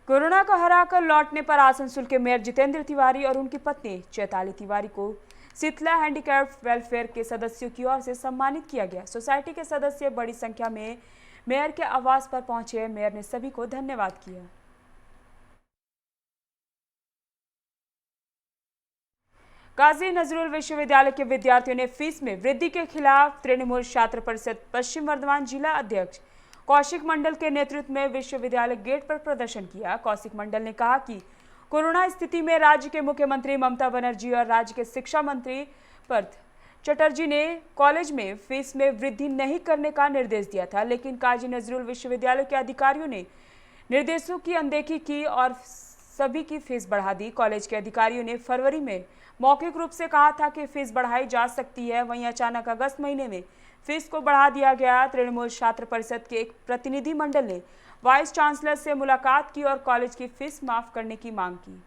कोरोना को हराकर लौटने पर आसनसोल के मेयर जितेंद्र तिवारी और उनकी पत्नी चैताली तिवारी को शीतला हैंडीकैप्ड वेलफेयर के सदस्यों की ओर से सम्मानित किया गया। सोसाइटी के सदस्य बड़ी संख्या में मेयर के आवास पर पहुंचे। मेयर ने सभी को धन्यवाद किया। काजी नजरुल विश्वविद्यालय के विद्यार्थियों ने फीस में वृद्धि के खिलाफ तृणमूल छात्र परिषद पश्चिम वर्धमान जिला अध्यक्ष कौशिक मंडल के नेतृत्व में विश्वविद्यालय गेट पर प्रदर्शन किया। कौशिक मंडल ने कहा कि कोरोना स्थिति में राज्य के मुख्यमंत्री ममता बनर्जी और राज्य के शिक्षा मंत्री पार्थ चटर्जी ने कॉलेज में फीस में वृद्धि नहीं करने का निर्देश दिया था, लेकिन काजी नजरुल विश्वविद्यालय के अधिकारियों ने निर्देशों की अनदेखी की और सभी की फीस बढ़ा दी। कॉलेज के अधिकारियों ने फरवरी में मौखिक रूप से कहा था कि फीस बढ़ाई जा सकती है, वहीं अचानक अगस्त महीने में फीस को बढ़ा दिया गया। तृणमूल छात्र परिषद के एक प्रतिनिधि मंडल ने वाइस चांसलर से मुलाकात की और कॉलेज की फीस माफ करने की मांग की।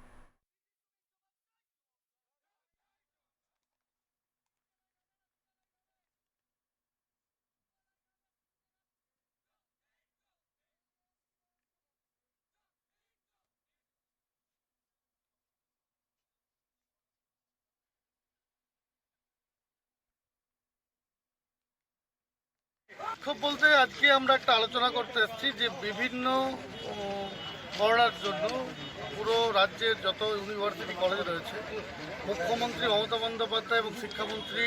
খুব বলতে আজকে আমরা একটা আলোচনা করতে এসেছি যে বিভিন্ন করোনার জন্য পুরো রাজ্যের যত ইউনিভার্সিটি কলেজ রয়েছে মুখ্যমন্ত্রী মমতা বন্দ্যোপাধ্যায় এবং শিক্ষামন্ত্রী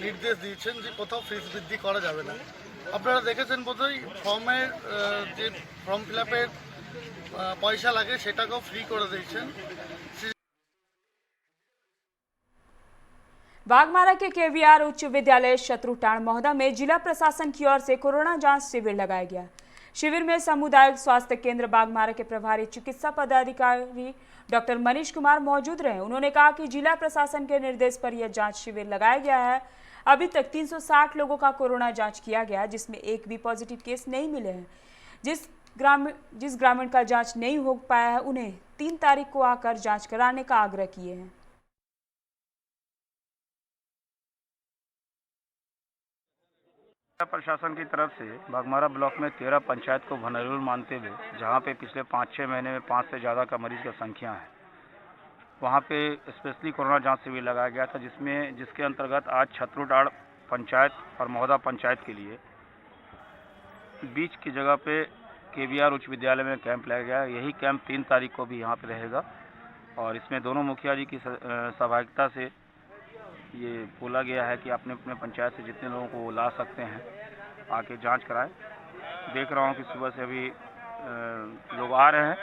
নির্দেশ দিয়েছেন যে কোথাও ফিস বৃদ্ধি করা যাবে না। আপনারা দেখেছেন বোধহয় ফর্মের যে ফর্ম ফিল আপের পয়সা লাগে সেটাকেও ফ্রি করে দিয়েছেন। बागमारा के केवीआर उच्च विद्यालय शत्रुटाण महोदा में जिला प्रशासन की ओर से कोरोना जांच शिविर लगाया गया। शिविर में सामुदायिक स्वास्थ्य केंद्र बागमारा के प्रभारी चिकित्सा पदाधिकारी डॉक्टर मनीष कुमार मौजूद रहे। उन्होंने कहा कि जिला प्रशासन के निर्देश पर यह जांच शिविर लगाया गया है। अभी तक 360 लोगों का कोरोना जांच किया गया, जिसमें एक भी पॉजिटिव केस नहीं मिले हैं। जिस ग्रामीण का जांच नहीं हो पाया है उन्हें 3 तारीख को आकर जांच कराने का आग्रह किए हैं। प्रशासन की तरफ से बागमारा ब्लॉक में 13 पंचायत को वनरेबल मानते हुए जहां पे पिछले 5-6 महीने में 5 से ज़्यादा का मरीज की संख्या है, वहां पे स्पेशली कोरोना जांच शिविर लगाया गया था, जिसके अंतर्गत आज छत्रुटाड़ पंचायत और महोदा पंचायत के लिए बीच की जगह पे केवीआर उच्च विद्यालय में कैंप लगाया गया। यही कैंप 3 तारीख को भी यहाँ पे रहेगा और इसमें दोनों मुखिया जी की सहभागिता से ये बोला गया है कि अपने अपने पंचायत से जितने लोगों को ला सकते हैं आके जांच कराएं। देख रहा हूँ कि सुबह से अभी लोग आ रहे हैं।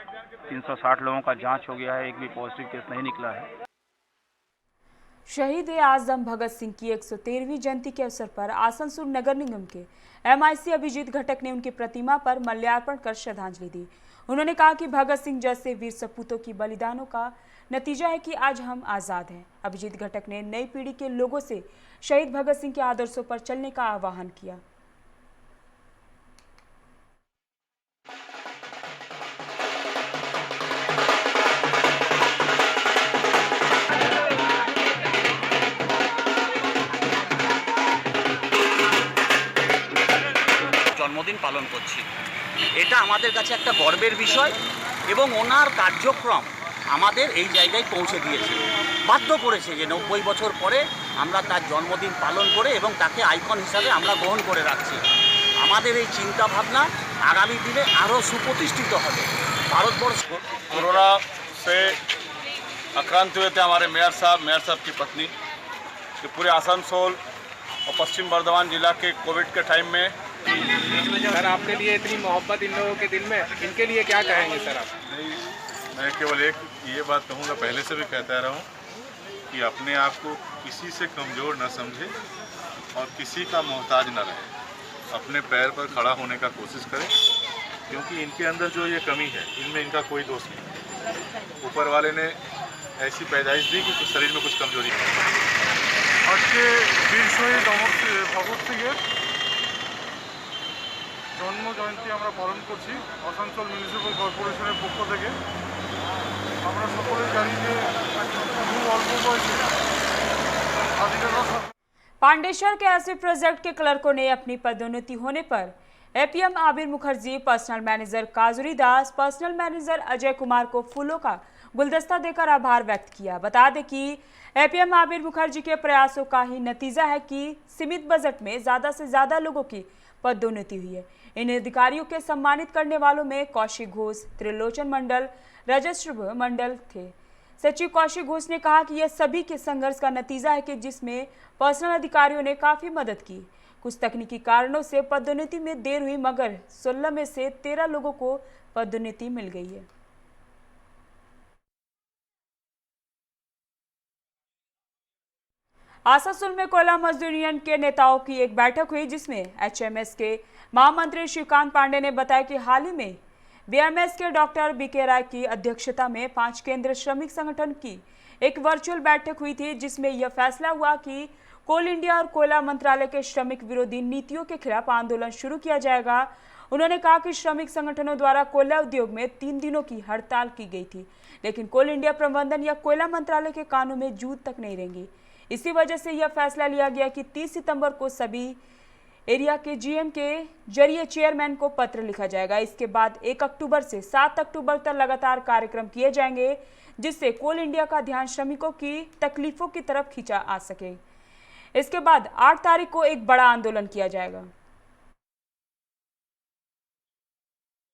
360 लोगों का जांच हो गया है, एक भी पॉजिटिव केस नहीं निकला है। शहीद आजम भगत सिंह की 113वीं जयंती के अवसर पर आसनसोल नगर निगम के MIC अभिजीत घटक ने उनकी प्रतिमा पर माल्यार्पण कर श्रद्धांजलि दी। उन्होंने कहा कि भगत सिंह जैसे वीर सपूतों की बलिदानों का नतीजा है कि आज हम आज़ाद हैं। अभिजीत घटक ने नई पीढ़ी के लोगों से शहीद भगत सिंह के आदर्शों पर चलने का आह्वान किया। পালন করছি। এটা আমাদের কাছে একটা গর্বের বিষয় এবং ওনার কার্যক্রম আমাদের এই জায়গায় পৌঁছে দিয়েছে, বাধ্য করেছে যে 90 বছর পরে আমরা তার জন্মদিন পালন করে এবং তাকে আইকন হিসাবে আমরা গ্রহণ করে রাখছি। আমাদের এই চিন্তা ভাবনা আগামী দিনে আরও সুপ্রতিষ্ঠিত হবে। ভারতবর্ষ कोरोना से आक्रांत हुए थे हमारे मेयर साहब की पत्नी। कि पूरे आसनसोल और पश्चिम बर्धमान जिला के कोविड के टाइम में सर आपके लिए इतनी मोहब्बत इन लोगों के दिल में, इनके लिए क्या कहेंगे सर आप? नहीं, मैं केवल एक ये बात कहूँगा, पहले से भी कहता रहा हूँ कि अपने आप को किसी से कमज़ोर न समझे और किसी का मोहताज न रहे। अपने पैर पर खड़ा होने का कोशिश करें, क्योंकि इनके अंदर जो ये कमी है इनमें इनका कोई दोष नहीं। ऊपर वाले ने ऐसी पैदाइश दी कि शरीर में कुछ कमजोरी है। आज के वीर शहीद भगत सिंह जन्म जयंती আমরা পালন করছি আসানসোল মিউনিসিপ্যাল কর্পোরেশনের পক্ষ থেকে। আমরা সকলেই জানি যে খুব অল্প বয়সে স্বাধীনতা। पांडेश्वर के एसिड प्रोजेक्ट के क्लर्कों ने अपनी पदोन्नति होने पर एपीएम आबिर मुखर्जी, पर्सनल मैनेजर काजूरी दास, पर्सनल मैनेजर अजय कुमार को फूलों का गुलदस्ता देकर आभार व्यक्त किया। बता दें कि एपीएम आबिर मुखर्जी के प्रयासों का ही नतीजा है कि सीमित बजट में ज़्यादा से ज़्यादा लोगों की पदोन्नति हुई है। इन अधिकारियों के सम्मानित करने वालों में कौशिक घोष, त्रिलोचन मंडल, रजत मंडल थे। सचिव कौशिक घोष ने कहा कि यह सभी के संघर्ष का नतीजा है कि जिसमें पर्सनल अधिकारियों ने काफ़ी मदद की। कुछ तकनीकी कारणों से पदोन्नति में देर हुई, मगर 16 में से 13 लोगों को पदोन्नति मिल गई है। आसानसोल में कोयला मजदूर यूनियन के नेताओं की एक बैठक हुई, जिसमें एचएमएस के महामंत्री श्रीकांत पांडे ने बताया कि हाल ही में बीएमएस के डॉक्टर बीके राय की अध्यक्षता में 5 केंद्रीय श्रमिक संगठन की एक वर्चुअल बैठक हुई थी, जिसमें यह फैसला हुआ कि कोल इंडिया और कोयला मंत्रालय के श्रमिक विरोधी नीतियों के खिलाफ आंदोलन शुरू किया जाएगा। उन्होंने कहा कि श्रमिक संगठनों द्वारा कोयला उद्योग में 3 दिनों की हड़ताल की गई थी, लेकिन कोल इंडिया प्रबंधन या कोयला मंत्रालय के कानों में जूत तक नहीं रहेंगी। इसी वजह से यह फैसला लिया गया कि 30 सितंबर को सभी एरिया के जीएम के जरिए चेयरमैन को पत्र लिखा जाएगा। इसके बाद 1 अक्टूबर से 7 अक्टूबर तक लगातार कार्यक्रम किए जाएंगे, जिससे कोल इंडिया का ध्यान श्रमिकों की तकलीफों की तरफ खींचा आ सके। इसके बाद 8 तारीख को एक बड़ा आंदोलन किया जाएगा।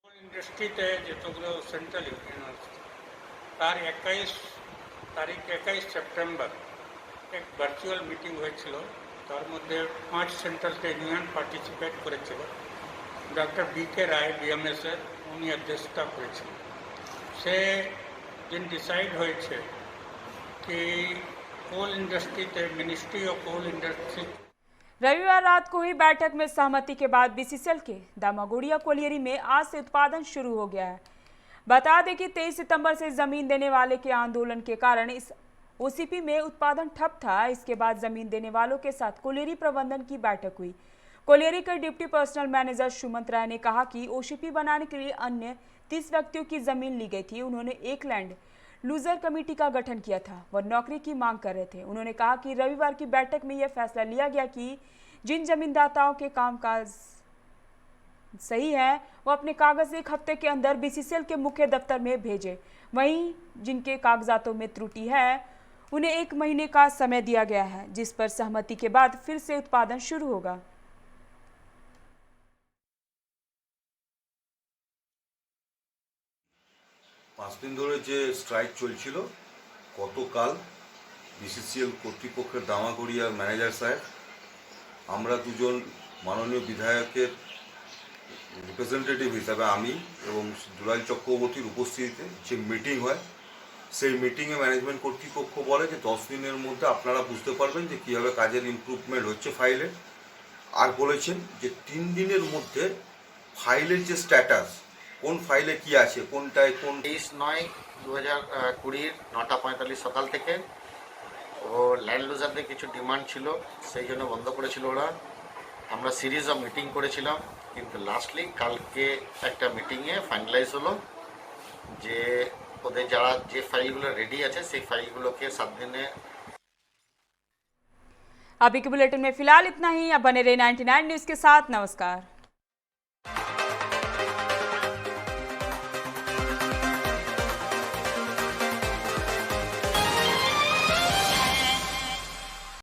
ইন্ডাস্ট্রিতে যতগুলো সেন্ট্রাল ইউনিয়ন আছে তার 21 সেপ্টেম্বর এক ভার্চুয়াল মিটিং হয়েছিল। তার মধ্যে 5 সেন্ট্রাল ইউনিয়ন পার্টিসিপেট করেছিল। ডক্টর বিকে রায় বিএমএস এর উনি অধ্যক্ষতা করেছিলেন। সে দিন ডিসাইড হয়েছে कि कोल इंडस्ट्री थे मिनिस्ट्री ऑफ कोल इंडस्ट्री। रविवार रात को हुई बैठक में सहमति के बाद बीसीसीएल के दामागुड़िया कोलियरी में आज से उत्पादन शुरू हो गया है। बता दें कि 23 सितंबर से जमीन देने वाले के आंदोलन के कारण इस ओसीपी में उत्पादन ठप था। इसके बाद जमीन देने वालों के साथ कोलियरी प्रबंधन की बैठक हुई। कोलियरी के डिप्टी पर्सनल मैनेजर सुमंत राय ने कहा कि ओसीपी बनाने के लिए अन्य 30 व्यक्तियों की जमीन ली गई थी। उन्होंने एक लैंड लूजर कमेटी का गठन किया था, वह नौकरी की मांग कर रहे थे। उन्होंने कहा कि रविवार की बैठक में यह फैसला लिया गया कि जिन जमींदाताओं के कामकाज सही है वो अपने कागज 1 हफ्ते के अंदर बीसीसीएल के मुख्य दफ्तर में भेजे। वहीं जिनके कागजातों में त्रुटि है उन्हें 1 महीने का समय दिया गया है, जिस पर सहमति के बाद फिर से उत्पादन शुरू होगा। পাঁচ দিন ধরে যে স্ট্রাইক চলছিল, গতকাল বিসিসিএল কর্তৃপক্ষের দামাগড়িয়ার ম্যানেজার সাহেব, আমরা দুজন মাননীয় বিধায়কের রিপ্রেজেন্টেটিভ হিসাবে আমি এবং দুলাল চক্রবর্তীর উপস্থিতিতে যে মিটিং হয়, সেই মিটিংয়ে ম্যানেজমেন্ট কর্তৃপক্ষ বলে যে 10 দিনের মধ্যে আপনারা বুঝতে পারবেন যে কীভাবে কাজের ইমপ্রুভমেন্ট হচ্ছে ফাইলে। আর বলেছেন যে 3 দিনের মধ্যে ফাইলের যে স্ট্যাটাস, কোন ফাইলে কি আছে, কোনটায় কোন 23/9/2020 9:45 সকাল থেকে ও ল্যান্ড লুজারদের কিছু ডিমান্ড ছিল, সেই জন্য বন্ধ করেছিল ওরা। আমরা সিরিজ অফ মিটিং করেছিলাম, কিন্তু লাস্টলি কালকে একটা মিটিংয়ে ফাইনালাইজ হলো যে ওদের যারা যে ফাইলগুলো रेडी আছে সেই ফাইলগুলোকে 7 দিনে। अभी के बुलेटिन में फिलहाल इतना ही। अब बने रहे 99 न्यूज़ के साथ। नमस्कार।